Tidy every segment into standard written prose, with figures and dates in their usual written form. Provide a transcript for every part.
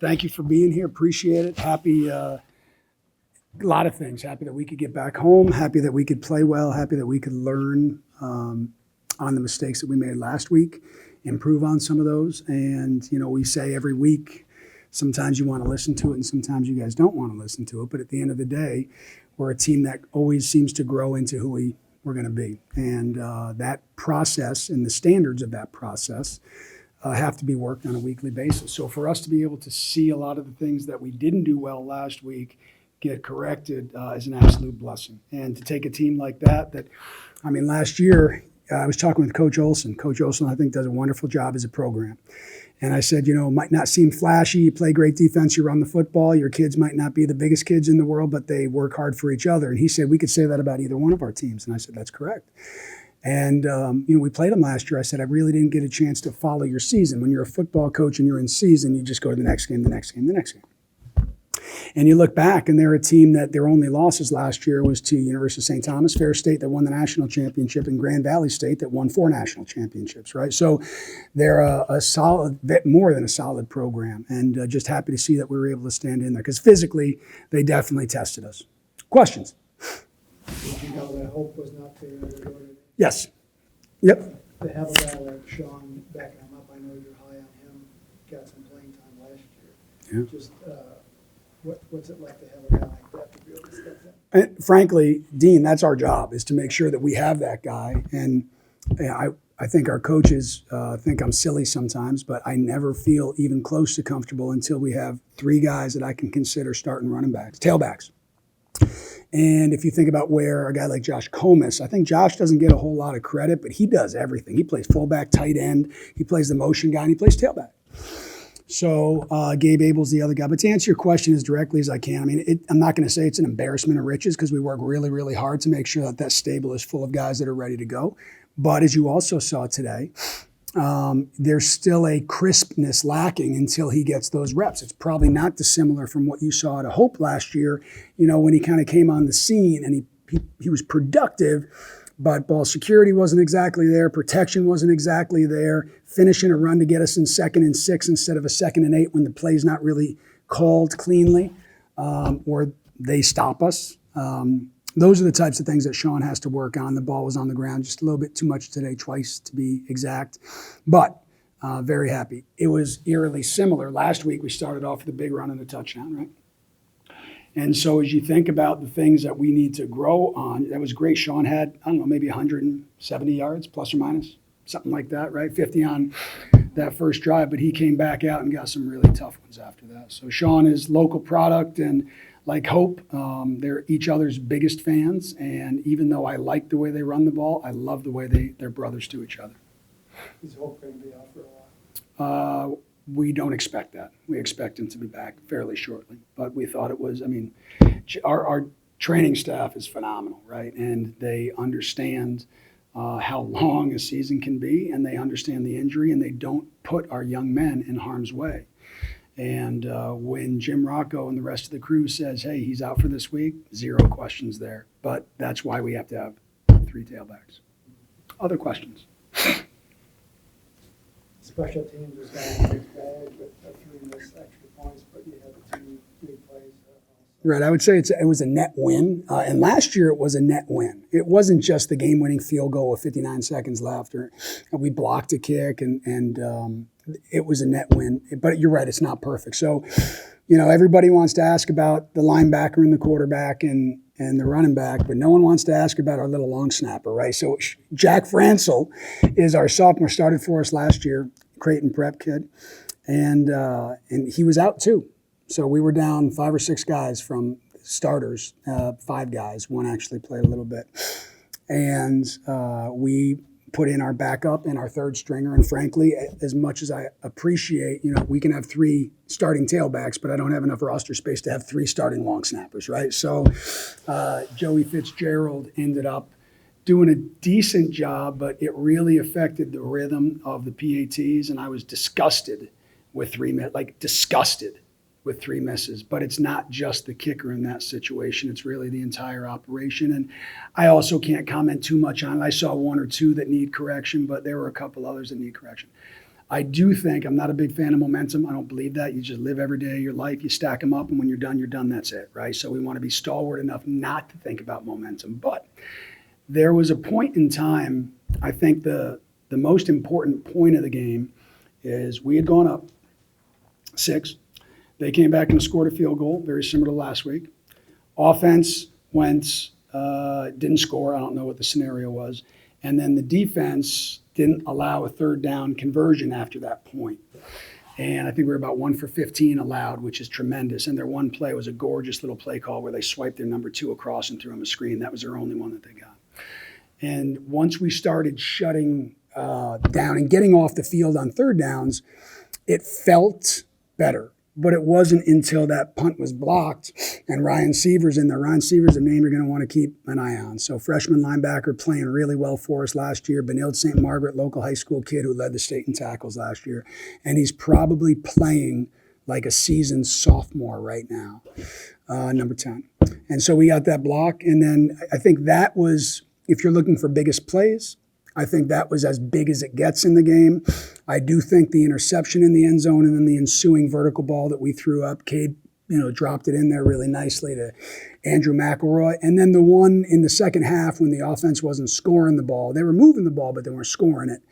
thank you for being here. Appreciate it. Happy, a lot of things. Happy that we could get back home. Happy that we could play well. Happy that we could learn on the mistakes that we made last week, improve on some of those. And, we say every week, sometimes you want to listen to it and sometimes you guys don't want to listen to it. But at the end of the day, we're a team that always seems to grow into who we're going to be. And that process and the standards of that process have to be worked on a weekly basis. So for us to be able to see a lot of the things that we didn't do well last week get corrected is an absolute blessing. And to take a team like that, last year I was talking with Coach Olson. Coach Olson, I think, does a wonderful job as a program. And I said, it might not seem flashy. You play great defense, you run the football. Your kids might not be the biggest kids in the world, but they work hard for each other. And he said, we could say that about either one of our teams. And I said, that's correct. And, we played them last year. I said, I really didn't get a chance to follow your season. When you're a football coach and you're in season, you just go to the next game, the next game, the next game. And you look back, and they're a team that their only losses last year was to University of St. Thomas, Fair State that won the national championship, and Grand Valley State that won 4 national championships, right? So they're a solid, more than a solid program, and just happy to see that we were able to stand in there because physically they definitely tested us. Questions? Did you know that hope was not fair? Yes. Yep. To have a guy like Sean backing him up, I know you're high on him, got some playing time last year. Yeah. Just what's it like to have a guy like that to be able to step in? And frankly, Dean, that's our job, is to make sure that we have that guy. And I think our coaches think I'm silly sometimes, but I never feel even close to comfortable until we have 3 guys that I can consider starting running backs, tailbacks. And if you think about where a guy like Josh Comis, I think Josh doesn't get a whole lot of credit, but he does everything. He plays fullback, tight end, he plays the motion guy, and he plays tailback. So Gabe Abel's the other guy. But to answer your question as directly as I can, I'm not going to say it's an embarrassment of riches because we work really, really hard to make sure that stable is full of guys that are ready to go. But as you also saw today, there's still a crispness lacking until he gets those reps. It's probably not dissimilar from what you saw at Hope last year, when he kind of came on the scene and he was productive, but ball security wasn't exactly there, protection wasn't exactly there, finishing a run to get us in 2nd and 6 instead of a 2nd and 8 when the play's not really called cleanly, or they stop us. Those are the types of things that Sean has to work on. The ball was on the ground just a little bit too much today, twice to be exact. But very happy. It was eerily similar. Last week we started off with a big run and a touchdown, right? And so as you think about the things that we need to grow on, that was great. Sean had, maybe 170 yards, plus or minus, something like that, right? 50 on that first drive, but he came back out and got some really tough ones after that. So Sean is local product, and like Hope, they're each other's biggest fans. And even though I like the way they run the ball, I love the way they're brothers to each other. Is Hope going to be out for a while? We don't expect that. We expect him to be back fairly shortly. But we thought it was, our training staff is phenomenal, right? And they understand how long a season can be, and they understand the injury, and they don't put our young men in harm's way. And when Jim Rocco and the rest of the crew says, hey, he's out for this week, 0 questions there. But that's why we have to have 3 tailbacks. Other questions? Special teams was got a mixed bag with a few missed extra points, but you had the 2 big plays. Right, I would say it was a net win. And last year it was a net win. It wasn't just the game-winning field goal with 59 seconds left, or we blocked a kick, and it was a net win. But you're right, it's not perfect. So, everybody wants to ask about the linebacker and the quarterback and the running back, but no one wants to ask about our little long snapper, right? So Jack Francel is our sophomore, started for us last year, Creighton prep kid, and he was out too. So we were down 5 or 6 guys from starters, 5 guys. One actually played a little bit. And we put in our backup and our 3rd stringer. And frankly, as much as I appreciate, we can have 3 starting tailbacks, but I don't have enough roster space to have 3 starting long snappers, right? So Joey Fitzgerald ended up doing a decent job, but it really affected the rhythm of the PATs. And I was disgusted with 3 misses, but it's not just the kicker in that situation. It's really the entire operation. And I also can't comment too much on it. I saw 1 or 2 that need correction, but there were a couple others that need correction. I do think, I'm not a big fan of momentum. I don't believe that. You just live every day of your life. You stack them up, and when you're done, that's it, right? So we want to be stalwart enough not to think about momentum. But there was a point in time, I think the most important point of the game is we had gone up 6. They came back and scored a field goal, very similar to last week. Offense went, didn't score. I don't know what the scenario was. And then the defense didn't allow a third down conversion after that point. And I think we were about 1 for 15 allowed, which is tremendous. And their one play was a gorgeous little play call where they swiped their number 2 across and threw him a screen. That was their only one that they got. And once we started shutting down and getting off the field on third downs, it felt better. But it wasn't until that punt was blocked and Ryan Seaver's in there. Ryan Seaver's a name you're going to want to keep an eye on. So freshman linebacker playing really well for us last year. Benilde St. Margaret, local high school kid who led the state in tackles last year. And he's probably playing like a seasoned sophomore right now, number 10. And so we got that block. And then I think that was, if you're looking for biggest plays, I think that was as big as it gets in the game. I do think the interception in the end zone and then the ensuing vertical ball that we threw up, Cade, dropped it in there really nicely to Andrew McElroy. And then the one in the second half when the offense wasn't scoring the ball. They were moving the ball, but they weren't scoring it.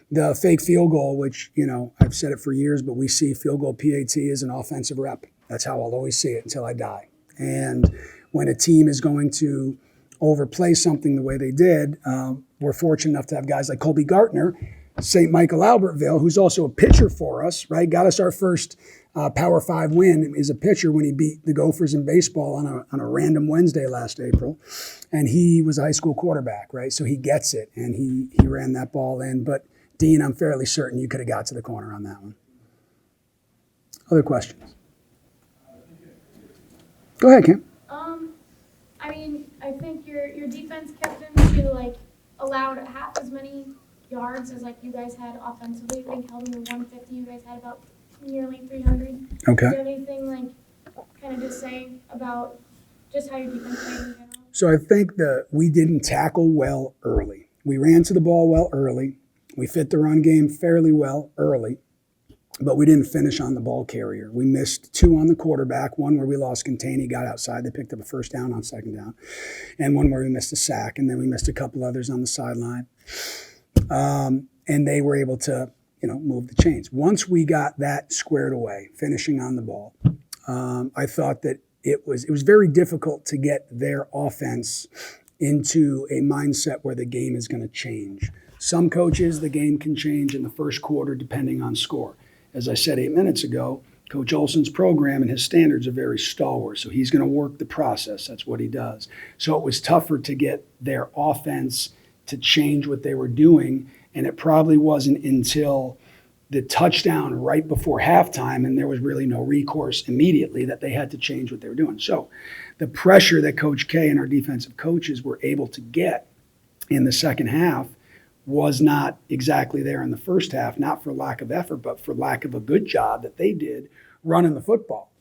The fake field goal, which, I've said it for years, but we see field goal PAT as an offensive rep. That's how I'll always see it until I die. And when a team is going to overplay something the way they did, we're fortunate enough to have guys like Colby Gartner, St. Michael Albertville, who's also a pitcher for us, right? Got us our first Power 5 win as a pitcher when he beat the Gophers in baseball on a random Wednesday last April. And he was a high school quarterback, right? So he gets it, and he ran that ball in. But, Dean, I'm fairly certain you could have got to the corner on that one. Other questions? Go ahead, Kim. I think your defense kept them to allowed half as many yards as you guys had offensively. I think held them to 150. You guys had about nearly 300. Okay. Do you have anything kind of just say about just how your defense played in general? So I think that we didn't tackle well early. We ran to the ball well early. We fit the run game fairly well early. But we didn't finish on the ball carrier. We missed 2 on the quarterback, one where we lost contain. He got outside. They picked up a first down on second down. And one where we missed a sack. And then we missed a couple others on the sideline. And they were able to, move the chains. Once we got that squared away, finishing on the ball, I thought that it was very difficult to get their offense into a mindset where the game is going to change. Some coaches, the game can change in the first quarter depending on score. As I said 8 minutes ago, Coach Olson's program and his standards are very stalwart, so he's going to work the process. That's what he does. So it was tougher to get their offense to change what they were doing, and it probably wasn't until the touchdown right before halftime, and there was really no recourse immediately, that they had to change what they were doing. So the pressure that Coach K and our defensive coaches were able to get in the second half was not exactly there in the first half, not for lack of effort, but for lack of a good job that they did running the football.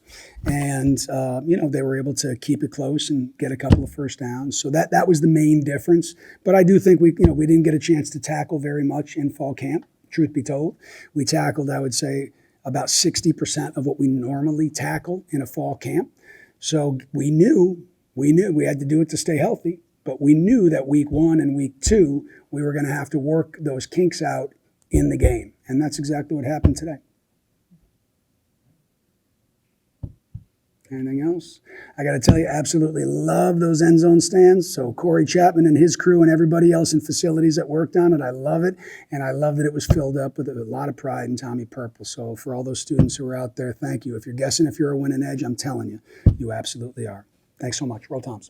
And, they were able to keep it close and get a couple of first downs. So that was the main difference. But I do think we didn't get a chance to tackle very much in fall camp, truth be told. We tackled, I would say, about 60% of what we normally tackle in a fall camp. So we knew we had to do it to stay healthy. But we knew that week 1 and week 2, we were going to have to work those kinks out in the game. And that's exactly what happened today. Anything else? I got to tell you, absolutely love those end zone stands. So Corey Chapman and his crew and everybody else in facilities that worked on it, I love it. And I love that it was filled up with a lot of pride in Tommie Purple. So for all those students who are out there, thank you. If you're guessing if you're a winning edge, I'm telling you, you absolutely are. Thanks so much. Roll Toms.